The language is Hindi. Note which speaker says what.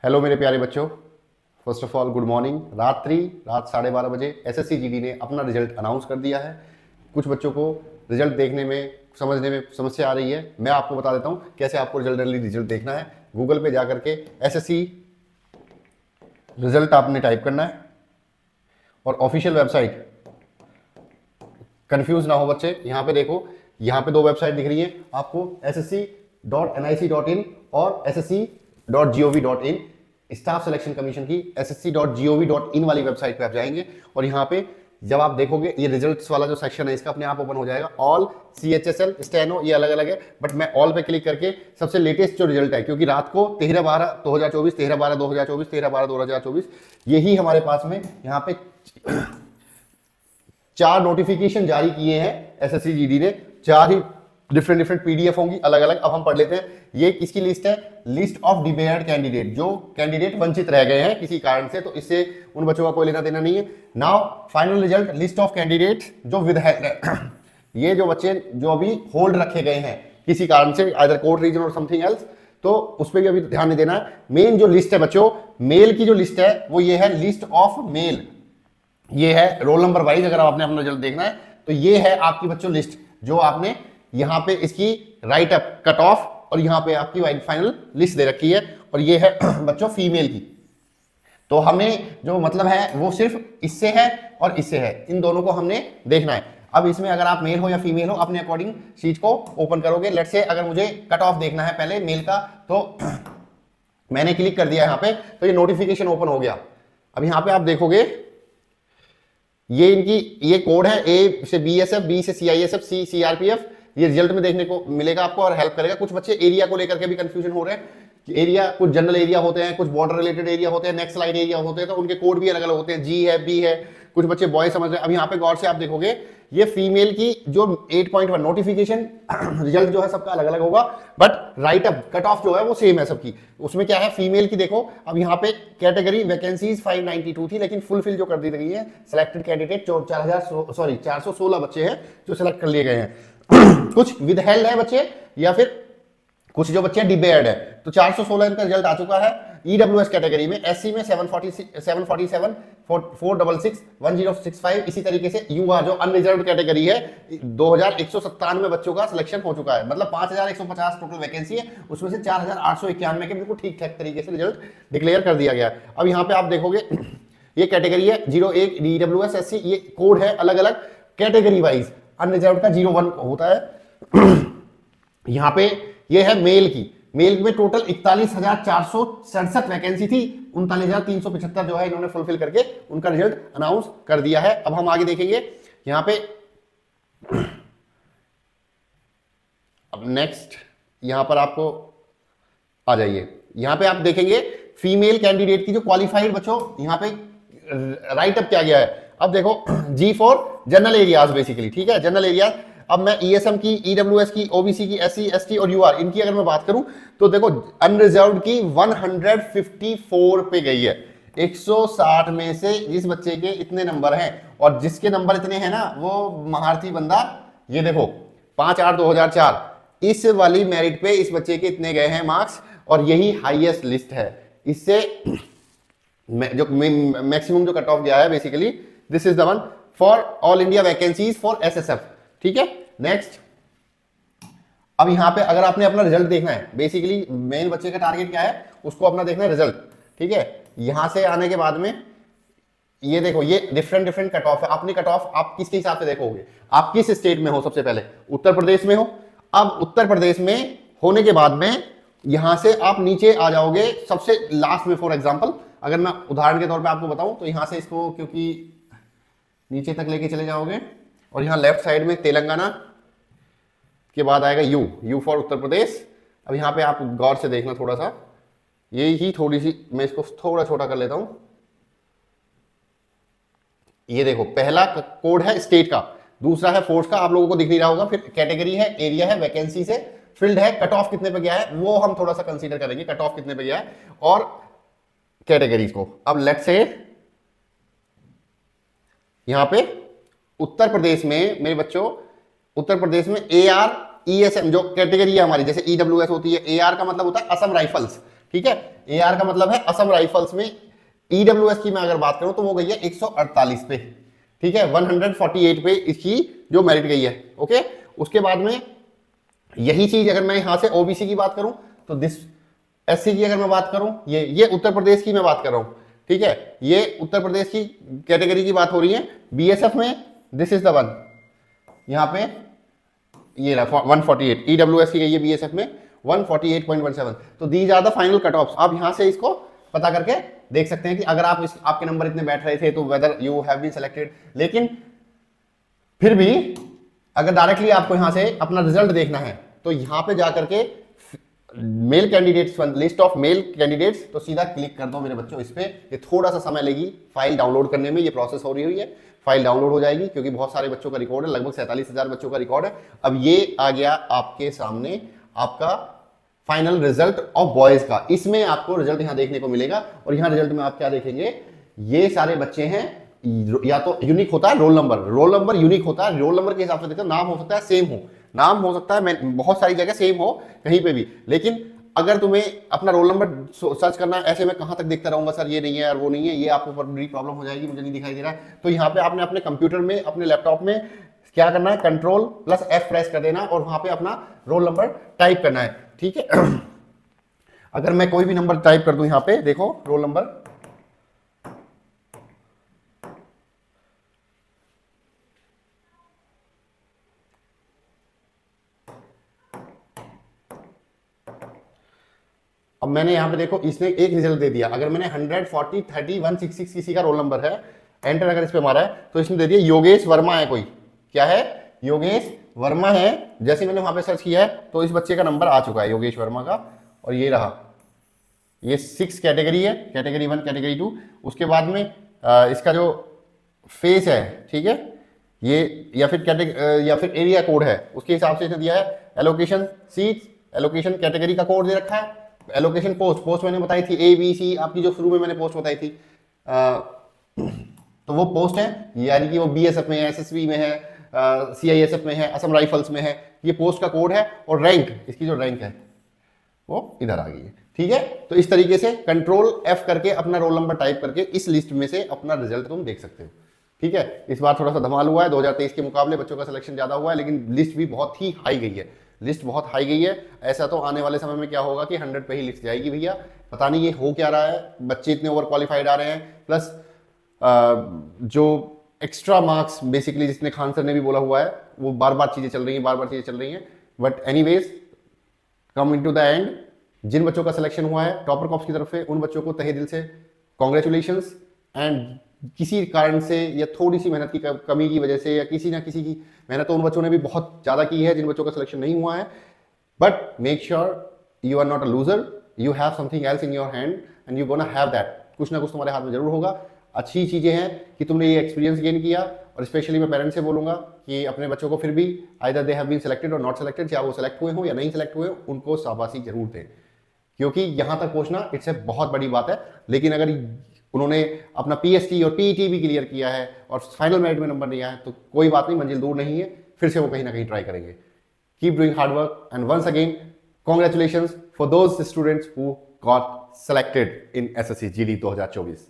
Speaker 1: हेलो मेरे प्यारे बच्चों। First of all good morning. रात 12:30 बजे एसएससी जीडी ने अपना रिजल्ट अनाउंस कर दिया है। कुछ बच्चों को रिजल्ट देखने में समझने में समस्या आ रही है। मैं आपको बता देता हूँ कैसे आपको रिजल्ट देखना है। गूगल पे जा करके एसएससी रिजल्ट आपने टाइप करना है और ऑफिशियल वेबसाइट, कंफ्यूज ना हो बच्चे, यहाँ पे देखो, यहाँ पे दो वेबसाइट दिख रही है आपको, ssc.nic.in और ssc.gov.in। स्टाफ सिलेक्शन कमीशन की ssc.gov.in वाली वेबसाइट पे आप जाएंगे और यहाँ पे जब आप देखोगे ये रिजल्ट्स वाला जो सेक्शन है इसका अपने आप ओपन हो जाएगा। ऑल, CHSL, स्टेनो ये अलग अलग है, बट मैं ऑल पे क्लिक करके सबसे लेटेस्ट जो रिजल्ट है, क्योंकि रात को 13/12/2024, 13/12/2024, 13/12/2024 यही हमारे पास में यहाँ पे 4 नोटिफिकेशन जारी किए हैं एसएससी जीडी ने। 4 ही डिफरेंट पीडीएफ होंगी अलग अलग। अब हम पढ़ लेते हैं। ये किसकी लिस्ट है? लिस्ट ऑफ डिबेयर्ड कैंडिडेट, जो कैंडिडेट वंचित रह गए हैं किसी कारण से, तो इससे उन बच्चों का कोई लेना देना नहीं है। Now final result, list of candidate जो विद ये जो बच्चे जो अभी होल्ड रखे गए हैं किसी कारण से, आइदर कोर्ट रीजन और समथिंग एल्स, तो उस पर भी अभी ध्यान नहीं देना है। मेन जो लिस्ट है बच्चों, मेल की जो लिस्ट है वो ये है, लिस्ट ऑफ मेल। ये है रोल नंबर वाइज। अगर आपने अपना रिजल्ट देखना है तो ये है आपकी बच्चों लिस्ट, जो आपने यहां पे इसकी राइट अप कट ऑफ और यहां पे आपकी फाइनल लिस्ट दे रखी है। और ये है बच्चों फीमेल की। तो हमें जो मतलब है वो सिर्फ इससे है और इससे है, इन दोनों को हमने देखना है। अब इसमें अगर आप मेल हो या फीमेल हो, अपने अकॉर्डिंग शीट को ओपन करोगे। लेट्स से अगर मुझे कट ऑफ देखना है पहले मेल का, तो मैंने क्लिक कर दिया यहां पे, तो ये नोटिफिकेशन ओपन हो गया। अब यहां पे आप देखोगे ये इनकी ये कोड है, ए से BSF, बी से CISF, सी CRPF। ये रिजल्ट में देखने को मिलेगा आपको और हेल्प करेगा। कुछ बच्चे एरिया को लेकर के भी कंफ्यूजन हो रहे हैं कि एरिया, कुछ जनरल एरिया होते हैं, कुछ बॉर्डर रिलेटेड एरिया होते हैं, नेक्स्ट स्लाइड एरिया होते हैं, तो उनके कोड भी अलग अलग होते हैं। G है, B है, कुछ बच्चे बॉय समझ रहे हैं। अब यहाँ पे गौर से आप देखोगे ये फीमेल की जो 8.1 नोटिफिकेशन रिजल्ट जो है सबका अलग अलग होगा, but right up cut off जो है वो सेम है सबकी। उसमें क्या है, फीमेल की देखो, अब यहाँ पे कैटेगरी वैकेंसीज 592 थी, लेकिन फुलफिल जो कर दी गई है सिलेक्टेड कैंडिडेट 416 बच्चे हैं जो सिलेक्ट कर लिए गए हैं। कुछ विद हेल्ड है बच्चे, या फिर कुछ जो बच्चे डिबेयर्ड है। तो 416 इनका रिजल्ट आ चुका है। EWS कैटेगरी में, SC में 747, 466, 1065, इसी तरीके से UR जो अनरिजर्व्ड कैटेगरी है 2197 बच्चों का सिलेक्शन हो चुका है। मतलब 5150 टोटल वैकेंसी है, उसमें से 4891 के बिल्कुल ठीक ठाक तरीके से रिजल्ट डिक्लेयर कर दिया गया। अब यहाँ पे आप देखोगे ये कैटेगरी है 01 EWS SC, ये कोड है अलग अलग कैटेगरी वाइज। अनरिजर्व्ड का 01 होता है। यहाँ पे ये है मेल की। मेल में टोटल 41,467 वैकेंसी थी, 39,375 जो है इन्होंने फुलफिल करके उनका रिजल्ट अनाउंस कर दिया है। अब हम आगे देखेंगे यहां पे। अब नेक्स्ट यहां पर आपको आ जाइए, यहां पे आप देखेंगे फीमेल कैंडिडेट की जो क्वालिफाइड बच्चों, यहां पे राइट अप क्या गया है। अब देखो G for general areas basically, ठीक है, जनरल एरिया। अब मैं ESM की, EWS की, OBC की, SC ST और UR इनकी अगर मैं बात करूं तो देखो अनरिजर्व्ड की 154 पे गई है। 160 में से जिस बच्चे के इतने नंबर हैं, और जिसके नंबर इतने हैं ना वो महारथी बंदा, ये देखो 5/8/2004 इस वाली मेरिट पे इस बच्चे के इतने गए हैं मार्क्स, और यही हाईएस्ट लिस्ट है। इससे जो मैक्सिमम जो कट ऑफ गया है basically, this is the one for all India vacancies for SSF, ठीक है। नेक्स्ट, अब यहां पे अगर आपने अपना रिजल्ट देखना है, बेसिकली मेन बच्चे का टारगेट क्या है, उसको अपना देखना है रिजल्ट, ठीक है। यहां से आने के बाद में ये देखो, ये डिफरेंट कट ऑफ है। अपनी कट ऑफ आप किसके हिसाब से देखोगे, आप किस स्टेट में हो। सबसे पहले उत्तर प्रदेश में हो। अब उत्तर प्रदेश में होने के बाद में यहां से आप नीचे आ जाओगे सबसे लास्ट में। फॉर एग्जाम्पल अगर मैं उदाहरण के तौर पर आपको बताऊं तो यहां से इसको क्योंकि नीचे तक लेके चले जाओगे, और यहां लेफ्ट साइड में तेलंगाना के बाद आएगा यू फॉर उत्तर प्रदेश। अब यहां पे आप गौर से देखना थोड़ा सा, ये ही थोड़ी सी मैं इसको थोड़ा छोटा कर लेता हूं। ये देखो पहला कोड है स्टेट का, दूसरा है फोर्स का, आप लोगों को दिख नहीं रहा होगा। फिर कैटेगरी है, एरिया है, वैकेंसी से, फील्ड है, कट ऑफ कितने पे गया है वो हम थोड़ा सा कंसीडर करेंगे, कट ऑफ कितने पे गया है, और कैटेगरीज को। अब लेट्स से यहां पे उत्तर प्रदेश में मेरे बच्चों, उत्तर प्रदेश में AR ESM जो कैटेगरी है हमारी, जैसे EWS होती है, AR का मतलब होता है असम राइफल्स, ठीक है। AR का मतलब है असम राइफल्स में। EWS की मैं अगर बात करूं तो वो गई है 148 पे, ठीक है, 148 पे इसकी जो मेरिट गई है। ओके, उसके बाद में यही चीज अगर मैं यहां से OBC की बात करूं तो दिस SC की अगर मैं बात करूं, ये उत्तर प्रदेश की मैं बात कर रहा हूं, ठीक है, ये उत्तर प्रदेश की कैटेगरी की बात हो रही है। BSF में दिस इज द वन, यहां पे ये रहा 148, EWS की गई है BSF में 148.17। तो these are the final cutoffs. आप यहां से इसको पता करके देख सकते हैं कि अगर आप आपके नंबर इतने बैठ रहे थे तो whether you have been selected. लेकिन फिर भी अगर डायरेक्टली आपको यहां से अपना रिजल्ट देखना है तो यहां पे जाकर के male candidates, list of male candidates, तो सीधा क्लिक कर दो मेरे बच्चों इस पे। ये थोड़ा सा समय लेगी फाइल डाउनलोड करने में, ये प्रोसेस हो रही हुई है, फाइल डाउनलोड हो जाएगी क्योंकि बहुत सारे बच्चों का रिकॉर्ड है, लगभग 47,000 बच्चों का रिकॉर्ड है। अब ये आ गया आपके सामने आपका फाइनल रिजल्ट ऑफ बॉयज का। इसमें आपको रिजल्ट यहां देखने को मिलेगा और यहां रिजल्ट में आप क्या देखेंगे, ये सारे बच्चे हैं, या तो यूनिक होता है रोल नंबर यूनिक होता है, रोल नंबर के हिसाब से देखते हैं, नाम हो सकता है सेम हो, नाम हो सकता है मैं बहुत सारी जगह सेम हो कहीं पे भी, लेकिन अगर तुम्हें अपना रोल नंबर सर्च करना है, ऐसे मैं कहां तक देखता रहूंगा सर ये नहीं है और वो नहीं है, ये आपको बड़ी प्रॉब्लम हो जाएगी, मुझे नहीं दिखाई दे रहा है। तो यहाँ पे आपने अपने कंप्यूटर में, अपने लैपटॉप में क्या करना है, Ctrl+F प्रेस कर देना और वहां पे अपना रोल नंबर टाइप करना है, ठीक है। अगर मैं कोई भी नंबर टाइप कर दूं यहां पे, देखो रोल नंबर, अब मैंने यहां पे देखो इसने एक रिजल्ट दे दिया। अगर मैंने 140 30 166 किसी का रोल नंबर है, एंटर अगर इस पे मारा है तो इसने दे दिया योगेश वर्मा है, कोई क्या है, योगेश वर्मा है। जैसे मैंने वहां पे सर्च किया है तो इस बच्चे का नंबर आ चुका है योगेश वर्मा का, और ये रहा, ये 6 कैटेगरी है, कैटेगरी 1 कैटेगरी 2। उसके बाद में इसका जो फेस है, ठीक है, ये या फिर एरिया कोड है, उसके हिसाब से इसने दिया है एलोकेशन सीट्स, एलोकेशन कैटेगरी का कोड दे रखा है, एलोकेशन पोस्ट मैंने बताई थी ABC आपकी, जो शुरू में मैंने पोस्ट बताई थी, तो वो पोस्ट है, यानी कि वो BSF में है, SSB में है, CISF में है, असम राइफल्स में है, ये पोस्ट का कोड है। और रैंक, इसकी जो रैंक है वो इधर आ गई है, ठीक है। तो इस तरीके से Ctrl+F करके अपना रोल नंबर टाइप करके इस लिस्ट में से अपना रिजल्ट तुम देख सकते हो, ठीक है। इस बार थोड़ा सा धमाल हुआ है, 2023 के मुकाबले बच्चों का सिलेक्शन ज्यादा हुआ है, लेकिन लिस्ट भी बहुत ही हाई गई है, लिस्ट बहुत हाई गई है। ऐसा तो आने वाले समय में क्या होगा कि 100 पे ही लिस्ट जाएगी भैया, पता नहीं ये हो क्या रहा है, बच्चे इतने ओवर क्वालिफाइड आ रहे हैं, प्लस जो एक्स्ट्रा मार्क्स बेसिकली जिसने खान सर ने भी बोला हुआ है, वो बार बार चीजें चल रही हैं, but anyways come into the end, जिन बच्चों का सिलेक्शन हुआ है टॉपर कॉप्स की तरफ से, उन बच्चों को तहे दिल से कॉन्ग्रेचुलेशंस। एंड किसी कारण से या थोड़ी सी मेहनत की कमी की वजह से या किसी ना किसी की मेहनत तो उन बच्चों ने भी बहुत ज्यादा की है जिन बच्चों का सिलेक्शन नहीं हुआ है, but make sure you are not a loser, you have something else in your hand and you gonna have that, कुछ ना कुछ तुम्हारे हाथ में जरूर होगा। अच्छी चीजें हैं कि तुमने ये एक्सपीरियंस गेन किया, और स्पेशली मैं पेरेंट्स से बोलूंगा कि अपने बच्चों को फिर भी either they have been selected और नॉट सिलेक्टेड, चाहे वो सिलेक्ट हुए हो या नहीं सिलेक्ट हुए, उनको शाबाशी जरूर दें, क्योंकि यहां तक पहुंचना इट्स ए बहुत बड़ी बात है। लेकिन अगर उन्होंने अपना PST और PET भी क्लियर किया है और फाइनल मेरिट में नंबर नहीं आया तो कोई बात नहीं, मंजिल दूर नहीं है, फिर से वो कहीं ना कहीं ट्राई करेंगे। Keep doing hard work and once again congratulations for those students who got selected in SSC GD 2024।